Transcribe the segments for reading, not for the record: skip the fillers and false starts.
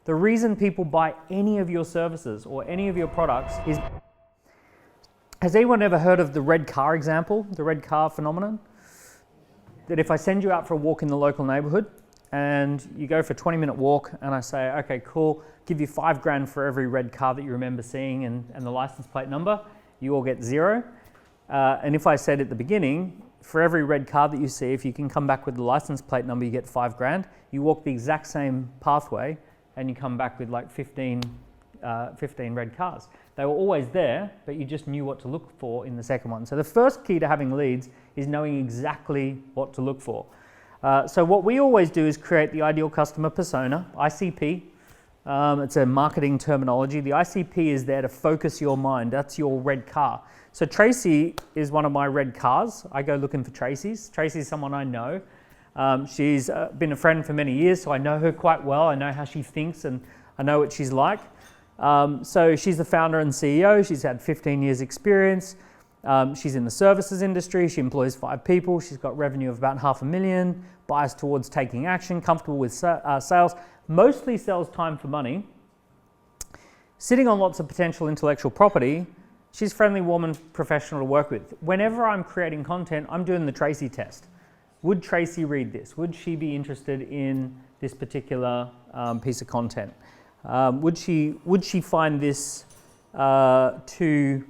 The reason people buy any of your services or any of your products is... Has anyone ever heard of the red car example, the red car phenomenon? That if I send you out for a walk in the local neighborhood and you go for a 20-minute walk and I say, okay, cool, give you $5,000 for every red car that you remember seeing and the license plate number, you all get $0. And if I said at the beginning, for every red car that you see, if you can come back with the license plate number, you get $5,000. You walk the exact same pathway and you come back with like 15 red cars. They were always there, but you just knew what to look for in the second one. So the first key to having leads is knowing exactly what to look for. So what we always do is create the ideal customer persona, ICP. It's a marketing terminology. The ICP is there to focus your mind. That's your red car. So Tracy is one of my red cars. I go looking for Tracy's. Tracy's someone I know. She's been a friend for many years, so I know her quite well. I know how she thinks and I know what she's like. So she's the founder and CEO. She's had 15 years experience. She's in the services industry. She employs 5 people. She's got revenue of about $500,000, biased towards taking action, comfortable with sales, mostly sells time for money, sitting on lots of potential intellectual property. She's friendly, warm, and professional to work with. Whenever I'm creating content, I'm doing the Tracy test. Would Tracy read this? Would she be interested in this particular piece of content? Would she find this too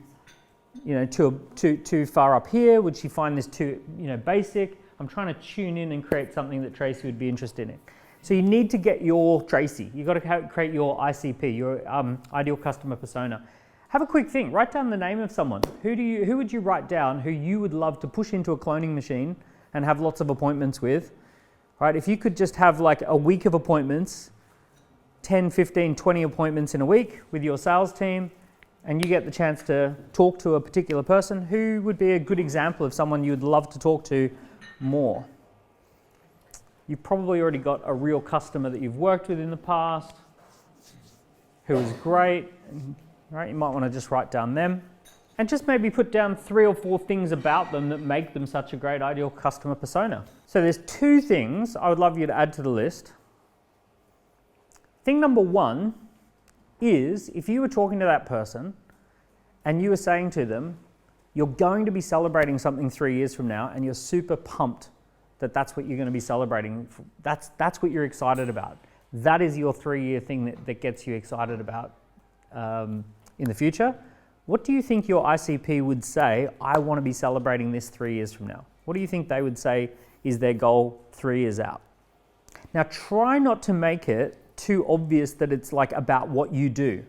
far up here? Would she find this too basic? I'm trying to tune in and create something that Tracy would be interested in. So you need to get your Tracy. You've got to create your ICP, your ideal customer persona. Have a quick think. Write down the name of someone. Who would you write down who you would love to push into a cloning machine and have lots of appointments with? Right? If you could just have like a week of appointments, 10, 15, 20 appointments in a week with your sales team, and you get the chance to talk to a particular person, who would be a good example of someone you'd love to talk to more? You've probably already got a real customer that you've worked with in the past who is great, right? You might want to just write down them and just maybe put down 3 or 4 things about them that make them such a great ideal customer persona. So there's 2 things I would love you to add to the list. Thing number 1 is, if you were talking to that person and you were saying to them, you're going to be celebrating something 3 years from now and you're super pumped that that's what you're going to be celebrating. That's what you're excited about. That is your 3-year thing that gets you excited about in the future. What do you think your ICP would say, I want to be celebrating this 3 years from now? What do you think they would say is their goal 3 years out? Now try not to make it too obvious that it's like about what you do.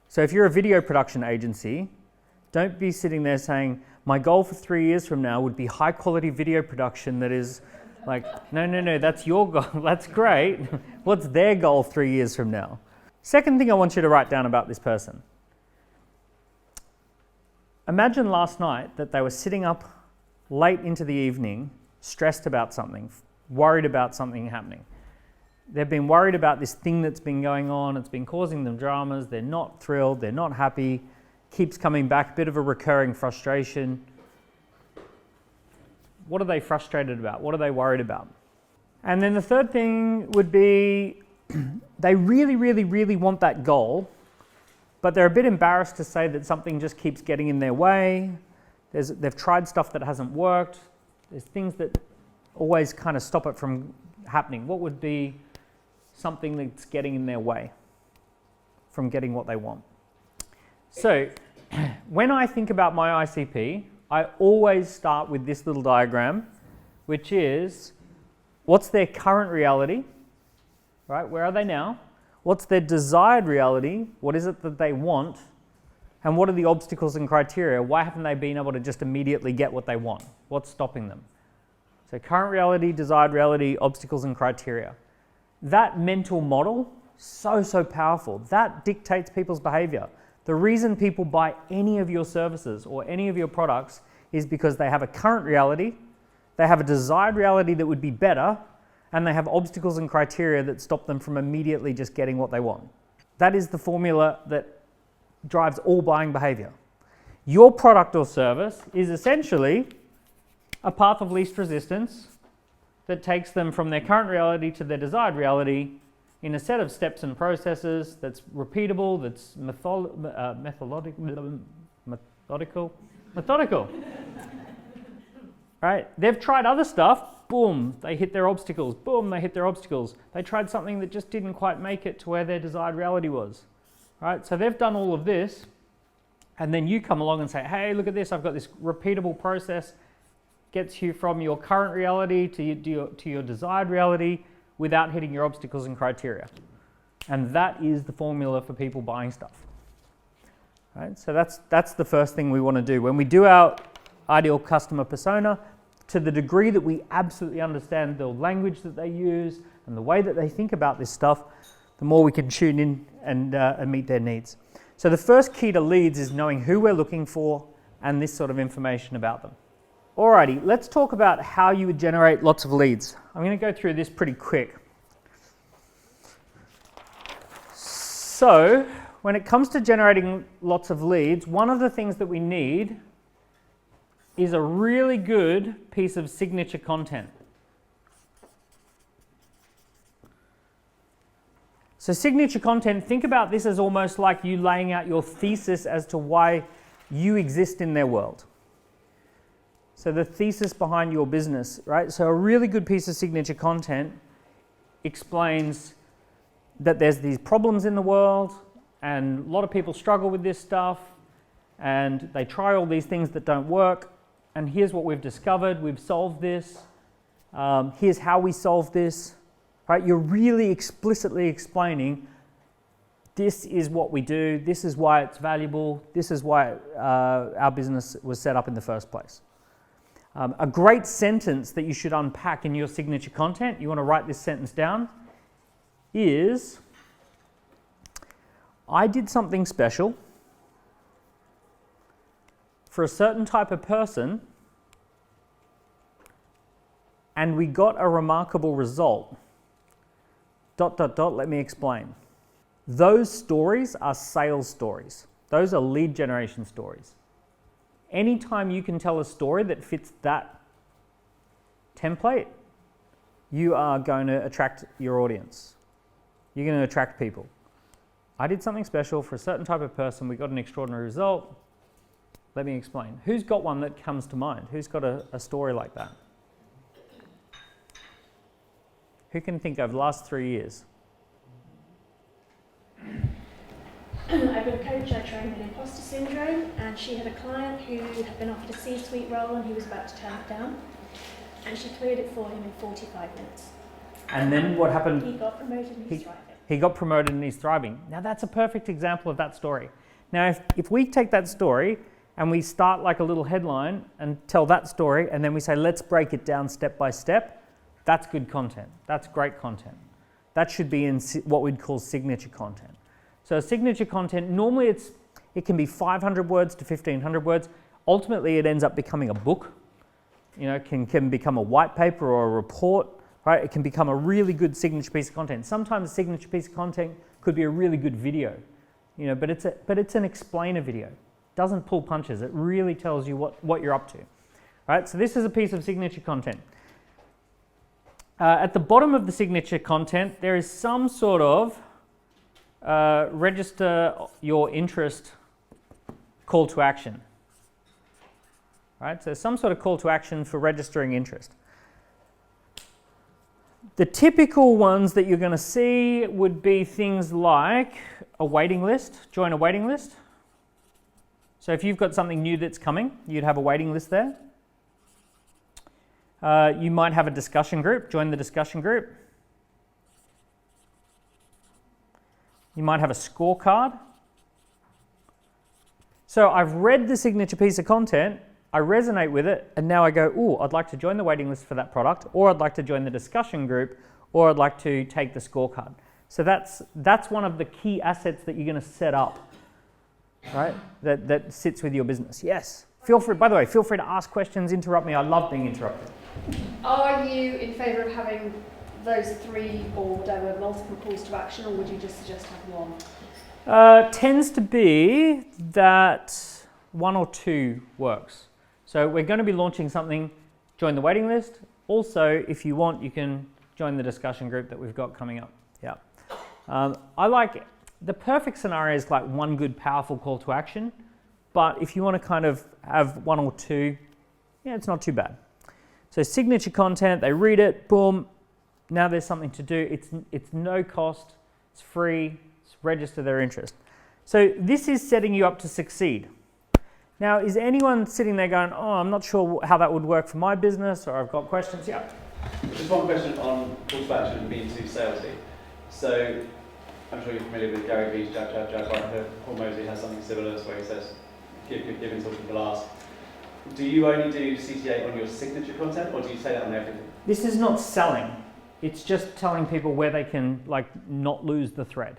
So if you're a video production agency, don't be sitting there saying, my goal for 3 years from now would be high quality video production that is like, no, that's your goal. That's great. What's their goal 3 years from now? Second thing I want you to write down about this person. Imagine last night that they were sitting up late into the evening, stressed about something, worried about something happening. They've been worried about this thing that's been going on. It's been causing them dramas. They're not thrilled. They're not happy. Keeps coming back, a bit of a recurring frustration. What are they frustrated about? What are they worried about? And then the third thing would be they really, really, really want that goal, but they're a bit embarrassed to say that something just keeps getting in their way. They've tried stuff that hasn't worked. There's things that always kind of stop it from happening. What would be something that's getting in their way from getting what they want? So when I think about my ICP, I always start with this little diagram, which is what's their current reality, right? Where are they now? What's their desired reality? What is it that they want? And what are the obstacles and criteria? Why haven't they been able to just immediately get what they want? What's stopping them? So current reality, desired reality, obstacles and criteria. That mental model, so powerful. That dictates people's behavior. The reason people buy any of your services or any of your products is because they have a current reality, they have a desired reality that would be better, and they have obstacles and criteria that stop them from immediately just getting what they want. That is the formula that drives all buying behavior. Your product or service is essentially a path of least resistance that takes them from their current reality to their desired reality in a set of steps and processes that's repeatable, that's methodical. Right? They've tried other stuff, boom, they hit their obstacles, boom, they hit their obstacles. They tried something that just didn't quite make it to where their desired reality was. Right? So they've done all of this, and then you come along and say, hey, look at this, I've got this repeatable process, gets you from your current reality to your desired reality without hitting your obstacles and criteria. And that is the formula for people buying stuff. Right? So that's the first thing we want to do. When we do our ideal customer persona, to the degree that we absolutely understand the language that they use and the way that they think about this stuff, the more we can tune in and meet their needs. So the first key to leads is knowing who we're looking for and this sort of information about them. Alrighty, let's talk about how you would generate lots of leads. I'm going to go through this pretty quick. So, when it comes to generating lots of leads, one of the things that we need is a really good piece of signature content. So signature content, think about this as almost like you laying out your thesis as to why you exist in their world. So the thesis behind your business, right? So a really good piece of signature content explains that there's these problems in the world and a lot of people struggle with this stuff and they try all these things that don't work, and here's what we've discovered, we've solved this, here's how we solved this, right? You're really explicitly explaining this is what we do, this is why it's valuable, this is why our business was set up in the first place. A great sentence that you should unpack in your signature content, you want to write this sentence down, is, I did something special for a certain type of person and we got a remarkable result. ... let me explain. Those stories are sales stories. Those are lead generation stories. Anytime you can tell a story that fits that template, you are going to attract your audience. You're going to attract people. I did something special for a certain type of person. We got an extraordinary result. Let me explain. Who's got one that comes to mind? Who's got a story like that? Who can think over the last 3 years? I've got a coach I trained in imposter syndrome, and she had a client who had been offered a C-suite role and he was about to turn it down, and she cleared it for him in 45 minutes. And then what happened? He got promoted and he's thriving. He got promoted and he's thriving. Now that's a perfect example of that story. Now if we take that story and we start like a little headline and tell that story and then we say let's break it down step by step, that's good content. That's great content. That should be in what we'd call signature content. So signature content, normally it can be 500 words to 1,500 words. Ultimately, it ends up becoming a book. You know, can become a white paper or a report, right? It can become a really good signature piece of content. Sometimes a signature piece of content could be a really good video, you know, but it's an explainer video. It doesn't pull punches. It really tells you what you're up to, right? So this is a piece of signature content. At the bottom of the signature content, there is some sort of register your interest call to action. Right? So some sort of call to action for registering interest. The typical ones that you're going to see would be things like a waiting list, join a waiting list. So if you've got something new that's coming, you'd have a waiting list there. You might have a discussion group, join the discussion group. You might have a scorecard. So I've read the signature piece of content, I resonate with it, and now I go, ooh, I'd like to join the waiting list for that product, or I'd like to join the discussion group, or I'd like to take the scorecard. So that's one of the key assets that you're going to set up, right? That sits with your business. Yes. By the way, feel free to ask questions, interrupt me. I love being interrupted. Are you in favour of having those 3 or whatever multiple calls to action, or would you just suggest having one? Tends to be that 1 or 2 works. So we're going to be launching something, join the waiting list. Also, if you want, you can join the discussion group that we've got coming up. Yeah. I like, the perfect scenario is like one good powerful call to action, but if you want to kind of have one or two, yeah, it's not too bad. So signature content, they read it, boom, now there's something to do. It's no cost, it's free, it's register their interest. So this is setting you up to succeed. Now, is anyone sitting there going, oh, I'm not sure how that would work for my business, or I've got questions? Yeah. Just one question on call to action and B2 salesy. So I'm sure you're familiar with Gary Vee's jab, jab, jab, right? Paul Mosley has something similar where he says, give until people ask. Do you only do CTA on your signature content, or do you say that on everything? This is not selling. It's just telling people where they can not lose the thread.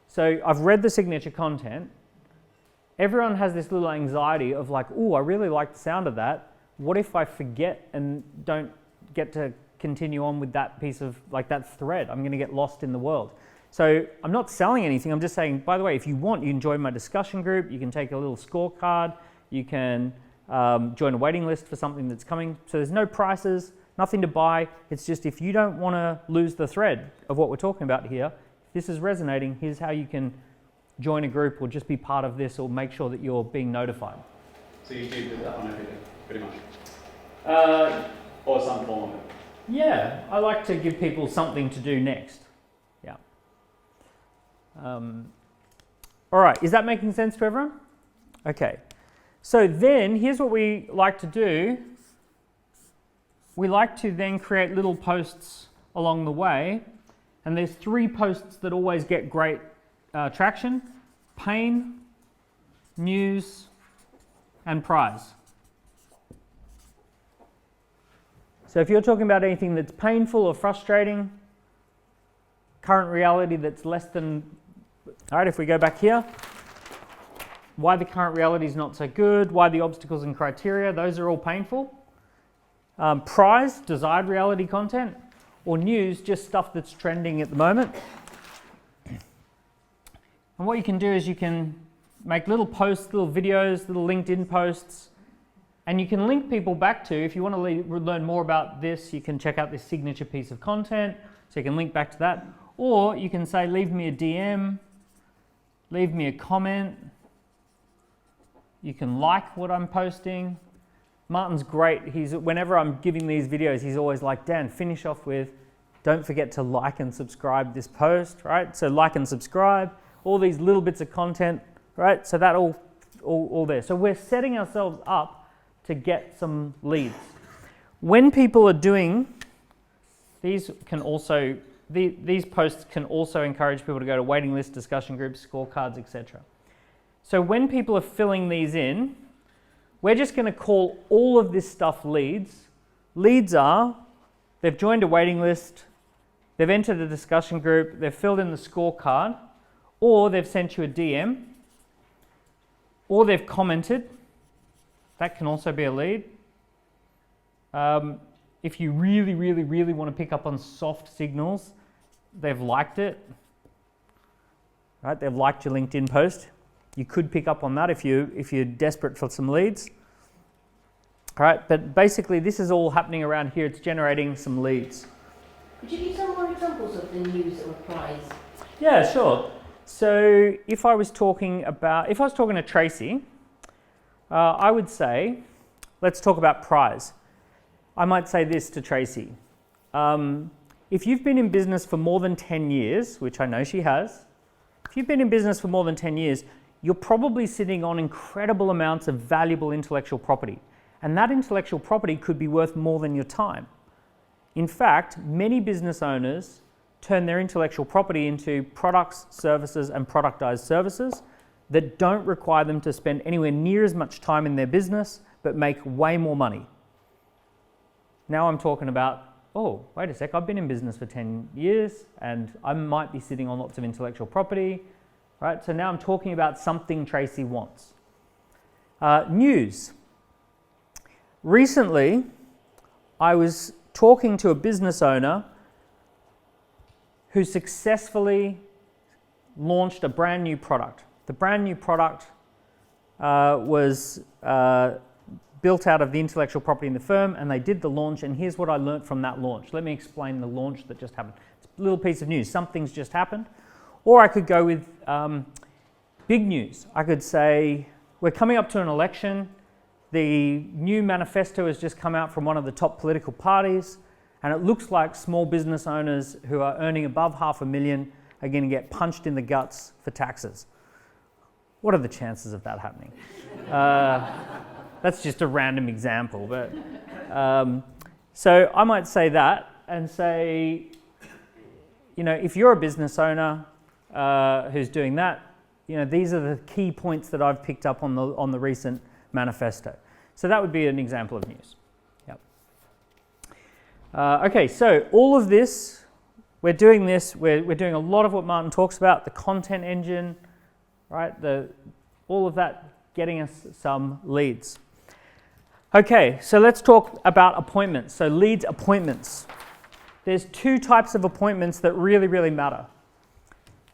So I've read the signature content. Everyone has this little anxiety of oh, I really like the sound of that. What if I forget and don't get to continue on with that piece of that thread? I'm going to get lost in the world. So I'm not selling anything. I'm just saying, by the way, if you want, you can join my discussion group. You can take a little scorecard. You can join a waiting list for something that's coming. So there's no prices, nothing to buy. It's just if you don't want to lose the thread of what we're talking about here, if this is resonating, here's how you can join a group or just be part of this or make sure that you're being notified. So you do that on everything, pretty much? Or some form of it? Yeah, I like to give people something to do next. Yeah. All right, is that making sense to everyone? Okay. So then, here's what we like to do. We like to then create little posts along the way. And there's 3 posts that always get great traction: pain, news, and prize. So if you're talking about anything that's painful or frustrating, current reality that's less than, all right, if we go back here, why the current reality is not so good, why the obstacles and criteria, those are all painful. Prize, desired reality content, or news, just stuff that's trending at the moment. And what you can do is you can make little posts, little videos, little LinkedIn posts, and you can link people back to, if you want to learn more about this, you can check out this signature piece of content, so you can link back to that. Or you can say, leave me a DM, leave me a comment, you can like what I'm posting. Martin's great. Whenever I'm giving these videos, he's always like, Dan, finish off with, don't forget to like and subscribe this post, right? So like and subscribe, all these little bits of content, right? So that all there. So we're setting ourselves up to get some leads. When people are doing, these posts can also encourage people to go to waiting lists, discussion groups, scorecards, etc. So when people are filling these in, we're just going to call all of this stuff leads. Leads are, they've joined a waiting list, they've entered a discussion group, they've filled in the scorecard, or they've sent you a DM, or they've commented. That can also be a lead. If you really, really, really want to pick up on soft signals, they've liked it. Right? They've liked your LinkedIn post. You could pick up on that if you're desperate for some leads. All right, but basically this is all happening around here. It's generating some leads. Could you give some more examples of the news or prize? Yeah, sure. So if I was talking to Tracy, I would say, let's talk about prize. I might say this to Tracy. If you've been in business for more than 10 years, which I know she has, if you've been in business for more than 10 years, you're probably sitting on incredible amounts of valuable intellectual property. And that intellectual property could be worth more than your time. In fact, many business owners turn their intellectual property into products, services, and productized services that don't require them to spend anywhere near as much time in their business, but make way more money. Now I'm talking about, oh, wait a sec, I've been in business for 10 years and I might be sitting on lots of intellectual property, right? So now I'm talking about something Tracy wants. News. Recently, I was talking to a business owner who successfully launched a brand new product. The brand new product was built out of the intellectual property in the firm, and they did the launch, and here's what I learned from that launch. Let me explain the launch that just happened. It's a little piece of news. Something's just happened. Or I could go with big news. I could say, we're coming up to an election. The new manifesto has just come out from one of the top political parties, and it looks like small business owners who are earning above $500,000 are going to get punched in the guts for taxes. What are the chances of that happening? That's just a random example, but so I might say that and say, if you're a business owner who's doing that, these are the key points that I've picked up on the recent manifesto. So that would be an example of news. Yep. Okay, so all of this, we're doing a lot of what Martin talks about, the content engine, right? All of that getting us some leads. Okay, so let's talk about appointments. So leads, appointments. There's two types of appointments that really, really matter.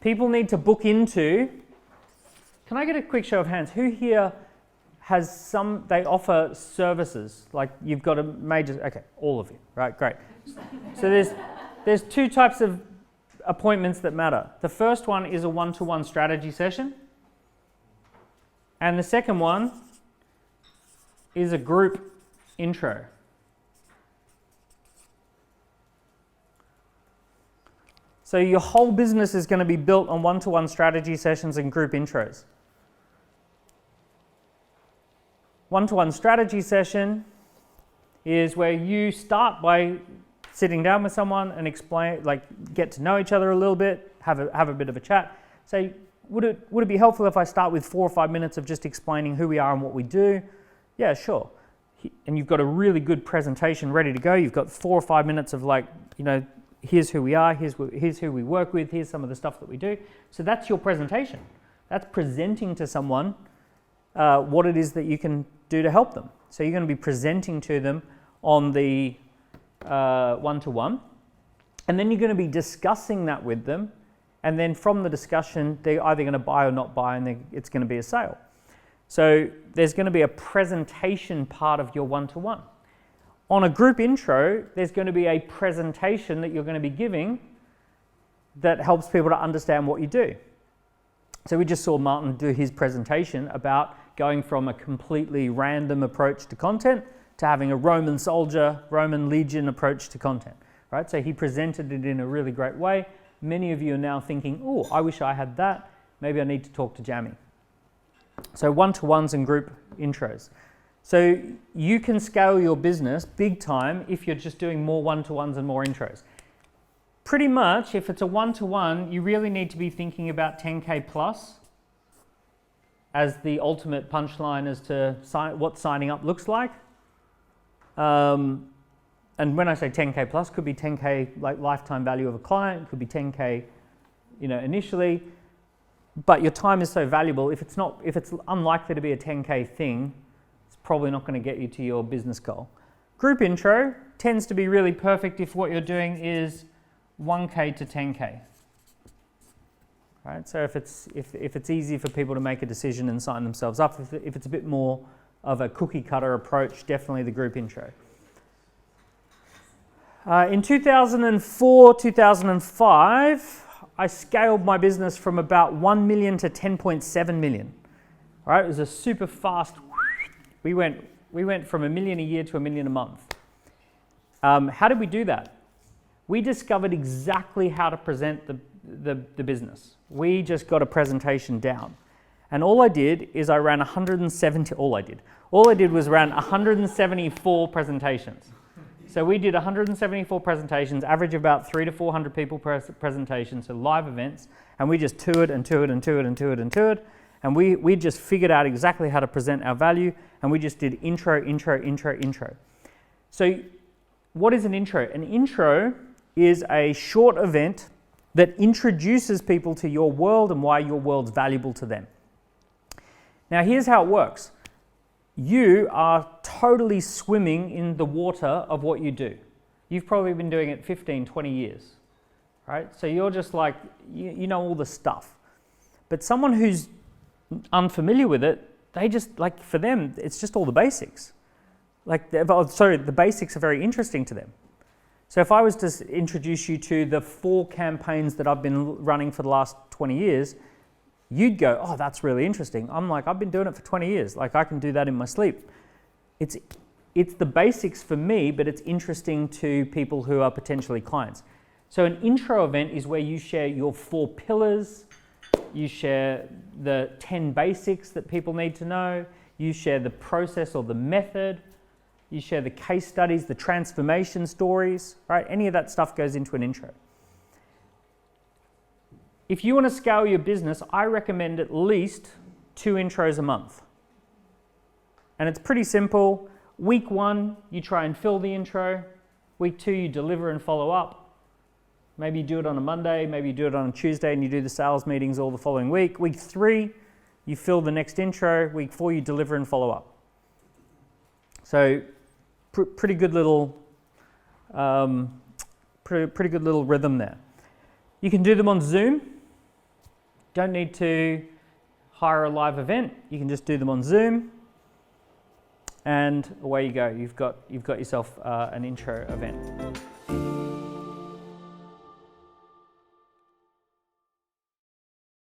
People need to book into. Can I get a quick show of hands? Who here has they offer services? Like you've got a major, okay, all of you, right, great. So there's two types of appointments that matter. The first one is a one-to-one strategy session. And the second one is a group intro. So your whole business is going to be built on one-to-one strategy sessions and group intros. One-to-one strategy session is where you start by sitting down with someone and explain, get to know each other a little bit, have a bit of a chat. Say, would it be helpful if I start with 4 or 5 minutes of just explaining who we are and what we do? Yeah, sure. And you've got a really good presentation ready to go. You've got 4 or 5 minutes of here's who we are, here's who we work with, here's some of the stuff that we do. So that's your presentation. That's presenting to someone what it is that you can do to help them. So you're going to be presenting to them on the one-to-one, and then you're going to be discussing that with them, and then from the discussion, they're either going to buy or not buy, and it's going to be a sale. So there's going to be a presentation part of your one-to-one. On a group intro, there's going to be a presentation that you're going to be giving that helps people to understand what you do. So we just saw Martin do his presentation about going from a completely random approach to content to having a Roman soldier, Roman legion approach to content, right? So he presented it in a really great way. Many of you are now thinking, oh, I wish I had that. Maybe I need to talk to Jamie. So one-to-ones and group intros. So you can scale your business big time if you're just doing more one-to-ones and more intros. Pretty much, if it's a one-to-one, you really need to be thinking about 10K plus as the ultimate punchline as to what signing up looks like. And when I say 10K plus, could be 10K like lifetime value of a client, could be 10K, initially. But your time is so valuable. If it's unlikely to be a 10K thing, it's probably not going to get you to your business goal. Group intro tends to be really perfect if what you're doing is 1K to 10K. Right? So if it's easy for people to make a decision and sign themselves up, if it's a bit more of a cookie cutter approach, definitely the group intro. In 2004, 2005, I scaled my business from about 1 million to 10.7 million. All right, it was a super fast. We went from $1 million a year to $1 million a month. How did we do that? We discovered exactly how to present the business. We just got a presentation down. And all I did was ran 174 presentations. So we did 174 presentations, average about 300 to 400 people per presentation, so live events, and we just toured. And we just figured out exactly how to present our value, and we just did intro. So what is an intro? An intro is a short event that introduces people to your world and why your world's valuable to them. Now here's how it works. You are totally swimming in the water of what you do. You've probably been doing it 15, 20 years, right? So you're just like, you know all the stuff. But someone who's unfamiliar with it, they just, for them, it's just all the basics. The basics are very interesting to them. So if I was to introduce you to the 4 campaigns that I've been running for the last 20 years, you'd go, oh, that's really interesting. I'm like, I've been doing it for 20 years. Like, I can do that in my sleep. It's the basics for me, but it's interesting to people who are potentially clients. So an intro event is where you share your 4 pillars, you share the 10 basics that people need to know, you share the process or the method, you share the case studies, the transformation stories, right? Any of that stuff goes into an intro. If you want to scale your business, I recommend at least 2 intros a month. And it's pretty simple. Week 1, you try and fill the intro. Week 2, you deliver and follow up. Maybe you do it on a Monday, maybe you do it on a Tuesday and you do the sales meetings all the following week. Week 3, you fill the next intro. Week 4, you deliver and follow up. So pretty good little pretty good little rhythm there. You can do them on Zoom. Don't need to hire a live event. You can just do them on Zoom, and away you go. You've got yourself an intro event.